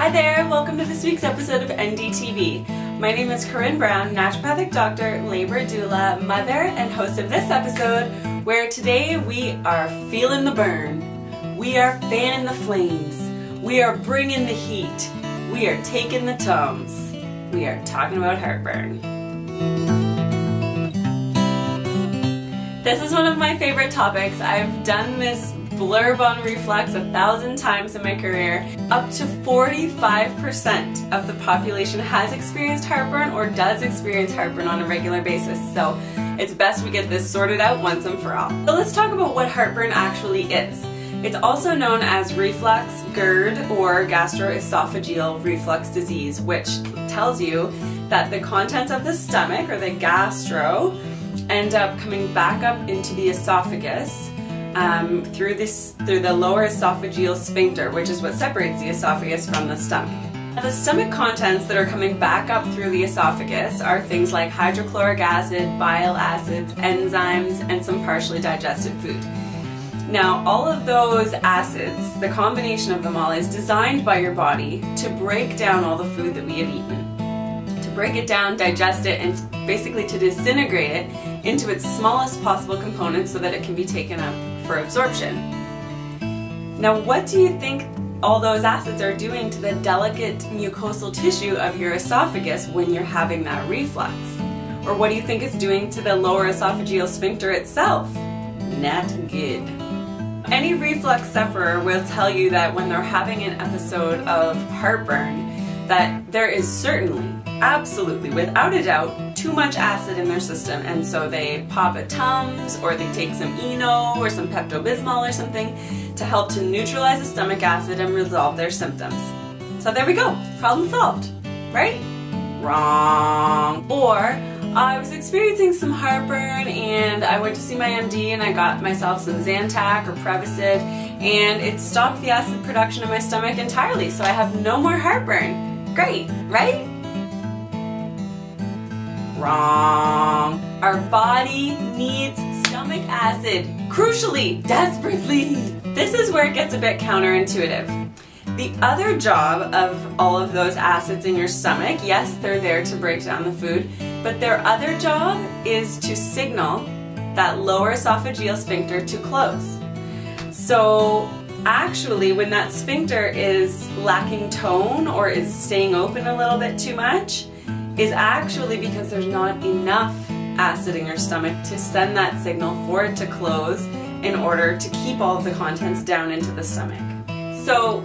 Hi there, welcome to this week's episode of NDTV. My name is Corinne Brown, naturopathic doctor, labor doula, mother, and host of this episode, where today we are feeling the burn. We are fanning the flames. We are bringing the heat. We are taking the Tums. We are talking about heartburn. This is one of my favorite topics. I've done this blurb on reflux 1,000 times in my career. Up to 45% of the population has experienced heartburn or does experience heartburn on a regular basis, so it's best we get this sorted out once and for all. So let's talk about what heartburn actually is. It's also known as reflux, GERD, or gastroesophageal reflux disease, which tells you that the contents of the stomach, or the gastro, end up coming back up into the esophagus through the lower esophageal sphincter, which is what separates the esophagus from the stomach. The stomach contents that are coming back up through the esophagus are things like hydrochloric acid, bile acids, enzymes, and some partially digested food. Now, all of those acids, the combination of them all, is designed by your body to break down all the food that we have eaten. To break it down, digest it, and basically to disintegrate it into its smallest possible components so that it can be taken up for absorption. Now, what do you think all those acids are doing to the delicate mucosal tissue of your esophagus when you're having that reflux? Or what do you think it's doing to the lower esophageal sphincter itself? Not good. Any reflux sufferer will tell you that when they're having an episode of heartburn, that there is certainly, absolutely, without a doubt, too much acid in their system, and so they pop a Tums, or they take some Eno or some Pepto-Bismol or something to help to neutralize the stomach acid and resolve their symptoms. So there we go, problem solved, right? Wrong. Or I was experiencing some heartburn and I went to see my MD and I got myself some Zantac or Prevacid, and it stopped the acid production in my stomach entirely, so I have no more heartburn. Great, right? Wrong. Our body needs stomach acid, crucially, desperately. This is where it gets a bit counterintuitive. The other job of all of those acids in your stomach, yes, they're there to break down the food, but their other job is to signal that lower esophageal sphincter to close. So actually, when that sphincter is lacking tone or is staying open a little bit too much, is actually because there's not enough acid in your stomach to send that signal for it to close in order to keep all of the contents down into the stomach. So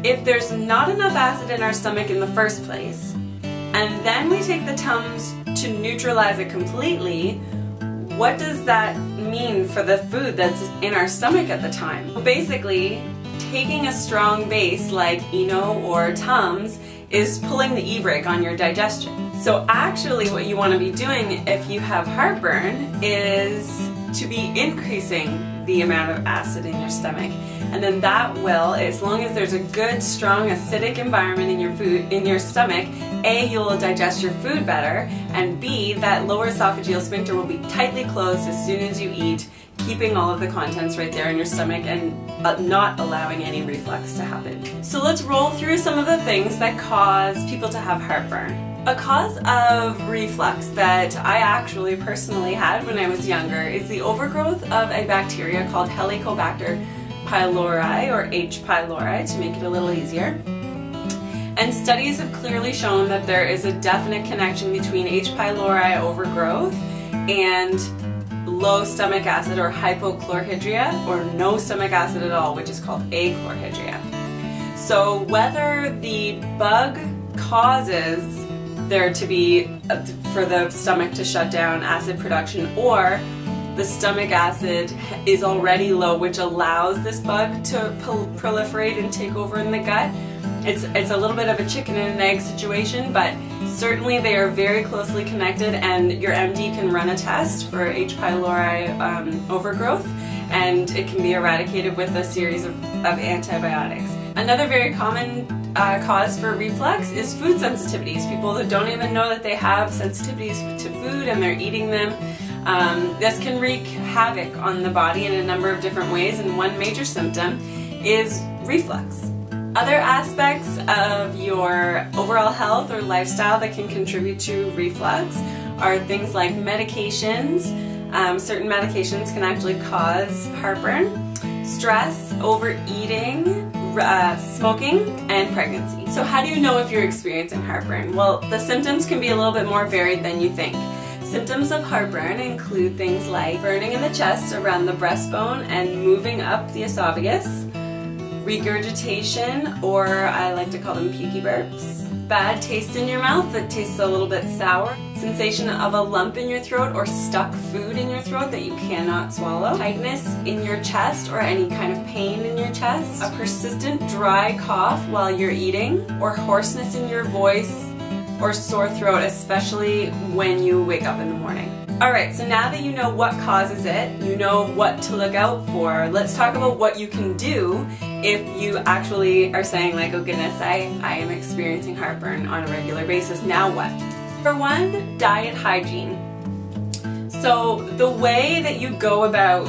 if there's not enough acid in our stomach in the first place, and then we take the Tums to neutralize it completely, what does that mean for the food that's in our stomach at the time? Well, basically, taking a strong base like Eno or Tums is pulling the e-brake on your digestion. So actually what you want to be doing if you have heartburn is to be increasing the amount of acid in your stomach. And then that will, as long as there's a good, strong, acidic environment in your stomach, A, you'll digest your food better, and B, that lower esophageal sphincter will be tightly closed as soon as you eat, keeping all of the contents right there in your stomach and not allowing any reflux to happen. So let's roll through some of the things that cause people to have heartburn. A cause of reflux that I actually personally had when I was younger is the overgrowth of a bacteria called Helicobacter pylori, or H. pylori, to make it a little easier. And studies have clearly shown that there is a definite connection between H. pylori overgrowth and low stomach acid, or hypochlorhydria, or no stomach acid at all, which is called achlorhydria. So whether the bug causes there to be, for the stomach to shut down acid production, or the stomach acid is already low, which allows this bug to proliferate and take over in the gut, it's a little bit of a chicken and an egg situation, but certainly they are very closely connected, and your MD can run a test for H. pylori overgrowth, and it can be eradicated with a series of antibiotics. Another very common cause for reflux is food sensitivities. People that don't even know that they have sensitivities to food and they're eating them. This can wreak havoc on the body in a number of different ways, and one major symptom is reflux. Other aspects of your overall health or lifestyle that can contribute to reflux are things like medications. Certain medications can actually cause heartburn, stress, overeating, smoking, and pregnancy. So how do you know if you're experiencing heartburn? Well, the symptoms can be a little bit more varied than you think. Symptoms of heartburn include things like burning in the chest around the breastbone and moving up the esophagus, regurgitation, or I like to call them pukey burps, bad taste in your mouth that tastes a little bit sour, sensation of a lump in your throat or stuck food in your throat that you cannot swallow, tightness in your chest or any kind of pain in your chest, a persistent dry cough while you're eating, or hoarseness in your voice or sore throat, especially when you wake up in the morning. Alright, so now that you know what causes it, you know what to look out for, let's talk about what you can do if you actually are saying like, oh goodness, I am experiencing heartburn on a regular basis. Now what? For one, diet hygiene. So the way that you go about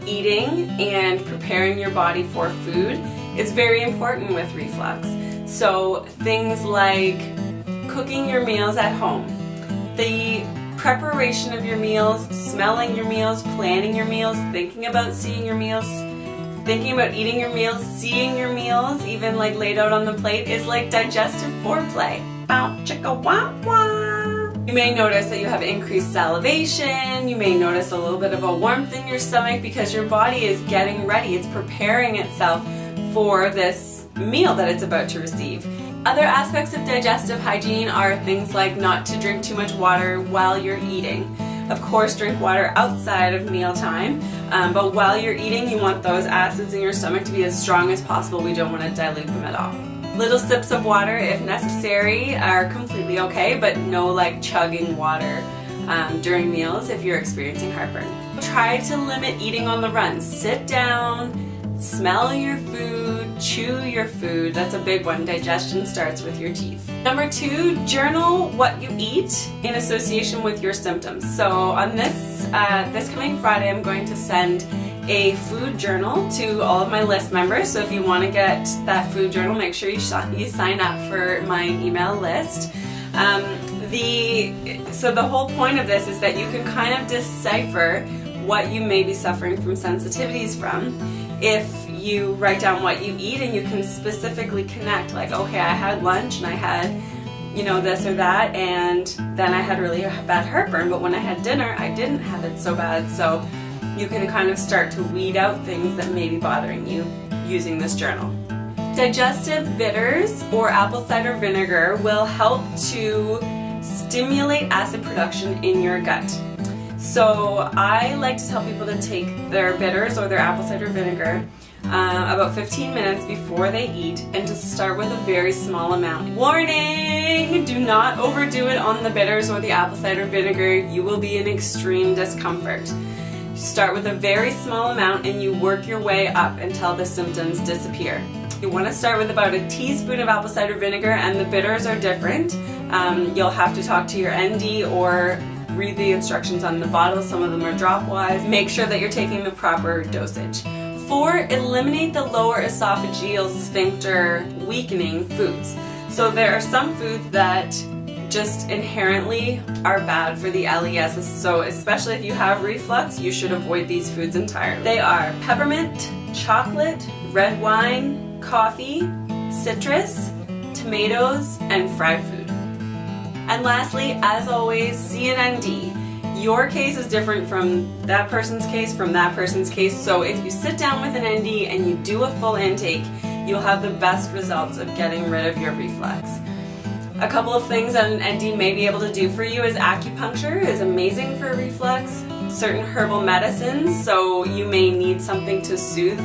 eating and preparing your body for food is very important with reflux. So things like cooking your meals at home, the preparation of your meals, smelling your meals, planning your meals, thinking about seeing your meals, thinking about eating your meals, seeing your meals, even like laid out on the plate, is like digestive foreplay. Bow, chicka, wah, wah. You may notice that you have increased salivation, you may notice a little bit of a warmth in your stomach because your body is getting ready, it's preparing itself for this meal that it's about to receive. Other aspects of digestive hygiene are things like not to drink too much water while you're eating. Of course, drink water outside of mealtime, but while you're eating, you want those acids in your stomach to be as strong as possible. We don't want to dilute them at all. Little sips of water, if necessary, are completely okay, but no like chugging water during meals if you're experiencing heartburn. Try to limit eating on the run. Sit down, smell your food, chew your food. That's a big one. Digestion starts with your teeth. Number 2, journal what you eat in association with your symptoms. So on this coming Friday, I'm going to send a food journal to all of my list members. So if you want to get that food journal, make sure you sign up for my email list. So the whole point of this is that you can kind of decipher what you may be suffering from sensitivities from if you write down what you eat, and you can specifically connect, like, okay, I had lunch and I had, you know, this or that, and then I had really bad heartburn, but when I had dinner I didn't have it so bad. So you can kind of start to weed out things that may be bothering you using this journal. Digestive bitters or apple cider vinegar will help to stimulate acid production in your gut. So I like to tell people to take their bitters or their apple cider vinegar about 15 minutes before they eat, and to start with a very small amount. Warning! Do not overdo it on the bitters or the apple cider vinegar. You will be in extreme discomfort. Start with a very small amount and you work your way up until the symptoms disappear. You want to start with about a teaspoon of apple cider vinegar, and the bitters are different. You'll have to talk to your ND or read the instructions on the bottle. Some of them are drop-wise. Make sure that you're taking the proper dosage. 4, eliminate the lower esophageal sphincter weakening foods. So there are some foods that just inherently are bad for the LES, so especially if you have reflux, you should avoid these foods entirely. They are peppermint, chocolate, red wine, coffee, citrus, tomatoes, and fried food. And lastly, as always, see an ND. Your case is different from that person's case, from that person's case, so if you sit down with an ND and you do a full intake, you'll have the best results of getting rid of your reflux. A couple of things that an ND may be able to do for you is acupuncture is amazing for reflux, certain herbal medicines, so you may need something to soothe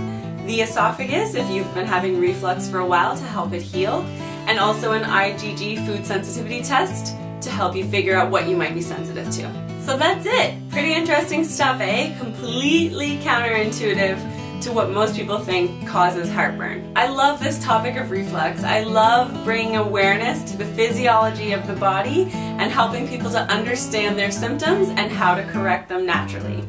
the esophagus if you've been having reflux for a while to help it heal, and also an IgG food sensitivity test to help you figure out what you might be sensitive to. So that's it. Pretty interesting stuff, eh? Completely counterintuitive to what most people think causes heartburn. I love this topic of reflux. I love bringing awareness to the physiology of the body and helping people to understand their symptoms and how to correct them naturally.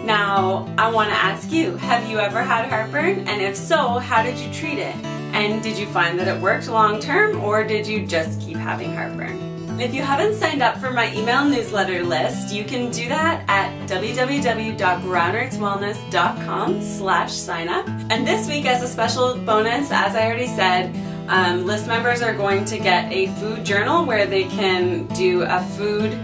Now, I want to ask you, have you ever had heartburn? And if so, how did you treat it? And did you find that it worked long term, or did you just keep having heartburn? If you haven't signed up for my email newsletter list, you can do that at www.brownrootswellness.com/sign-up. And this week, as a special bonus, as I already said, list members are going to get a food journal where they can do a food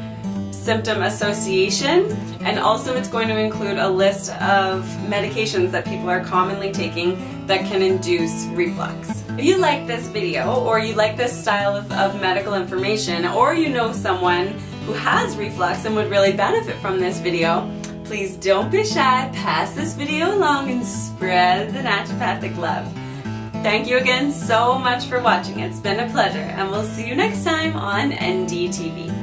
symptom association, and also it's going to include a list of medications that people are commonly taking that can induce reflux. If you like this video, or you like this style of medical information, or you know someone who has reflux and would really benefit from this video, please don't be shy, pass this video along and spread the naturopathic love. Thank you again so much for watching. It's been a pleasure, and we'll see you next time on NDTV.